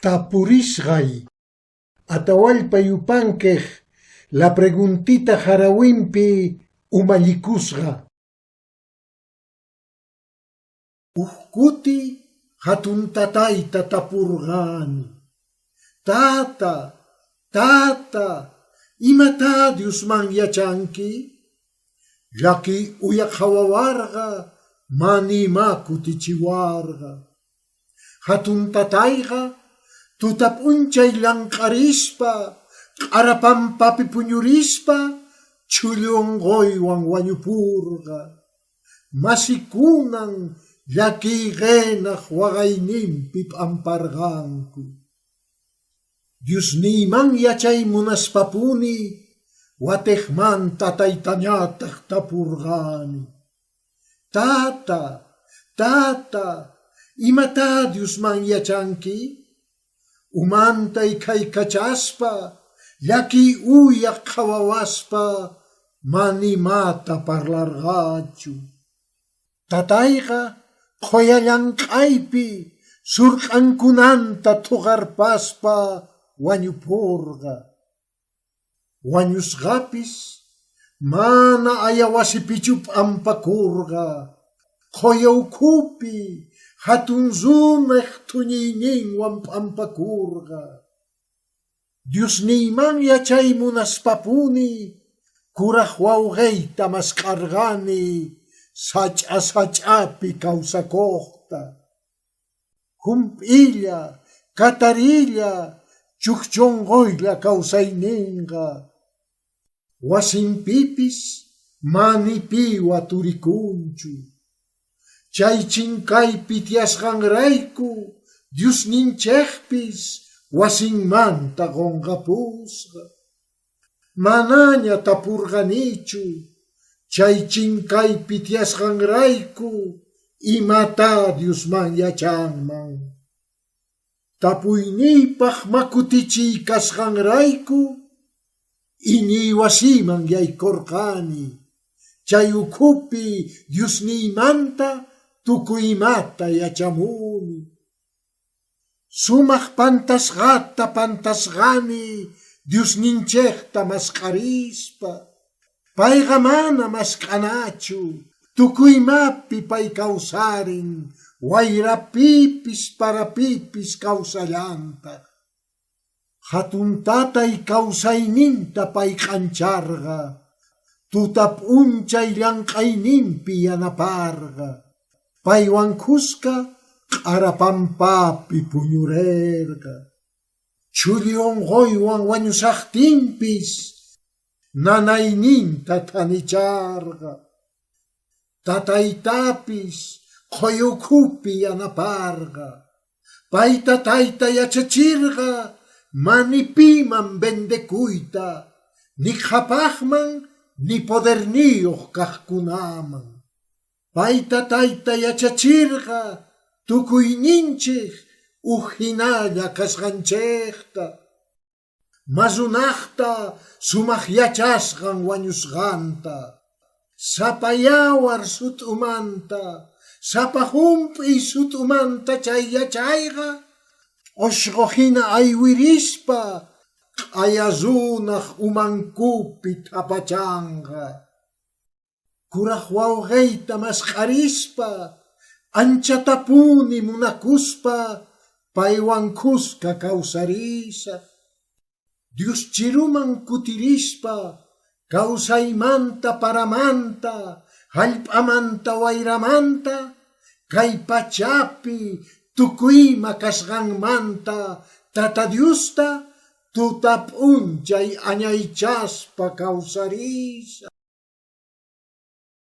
Tapurishqay, Atahualpa yupankiq la preguntita harawinpi umallikusqa. Uhkuti hatun tatayta tapurqani. Tata, imata Diosman yachanki? Llaki uyaq hawawarqa manima kutichiwarqa. Hatun tatayqa tutap unchay lanqarispa, q'arapampapi puñurispa, chullunquywan wañupurqa. Masikunan llakiyqinaq waqayninpi p'amparqanku. Diosniyman yachay munaspapuni, watiqmanta taytañataq tapurqani. Tata, imata Diosman yachanki? Umantay kaykachaspa, llaki uyaq qhawawaspa, manimata parlarqachu. Tatayqa qoya llanq'aypi, surq'ankunanta thuqarpaspa wañupurqa. Wañusqapis mana ayawasipichu p'ampakurqa. Qoya ukhupi hatun zumiq thuñiyninwan p'ampakurqa. Diosniyman yachay munaspapuni, kuraq wawqiyta masqarqani, sach'api kawsakuqta. Hump'illa, katarilla, chukchunquylla kawsayninqa. Wasinpipis manipiwa turikunchu. Chay chinkaypi tiyasqanrayku, Diosninchikpis wasinmanta qunqapusqa. Manaña tapurqanichu, chay chinkaypi tiyasqanrayku, imata Diosman yachanman. Tapuyniypaq makutichiy kasqanrayku, iñiy wasiman yaykurqani. Chay ukhupi Diosniymanta tukuymata yachamuni. Sumaq pantasqata pantasqani, Diosninchikta masqarispa. Payqa mana masqanachu, tukuymapi pay kawsarin, wayrapipis parapipis kawsallantaq. Hatun tatay kawsayninta pay q'ancharqa, tutap unchay llanq'ayninpi yanaparqa. Paywan kuska q'arapampapi puñurirqa. Chullunquywan wañusaqtinpis, nanayninta thanicharqa. Tataytapis qoya ukhupi yanaparqa. Payta tayta yachachirqa, manipiman bendekuyta, ni qhapaqman ni poderniyuq kaqkunaman. Payta tayta yachachirqa, tukuyninchik uhinalla kasqanchikta. Masunaqta sumaq yachasqan wañusqanta. Sapa yawar sut'umanta, sapa hump'iy sut'umanta chay yachayqa, ushqu hina aywirispa, q'ayazunaq umankupi thapachanqa. Kuraq wawqiyta masqarispa, anchatapuni munakuspa, paywan kuska kawsarisaq. Dios chiruman kutirispa, kawsaymanta paramanta, hallp'amanta wayramanta, kay pachapi tukuyma kasqanmanta, Tata Diosta tutap unchay añaychaspa kawsarisaq.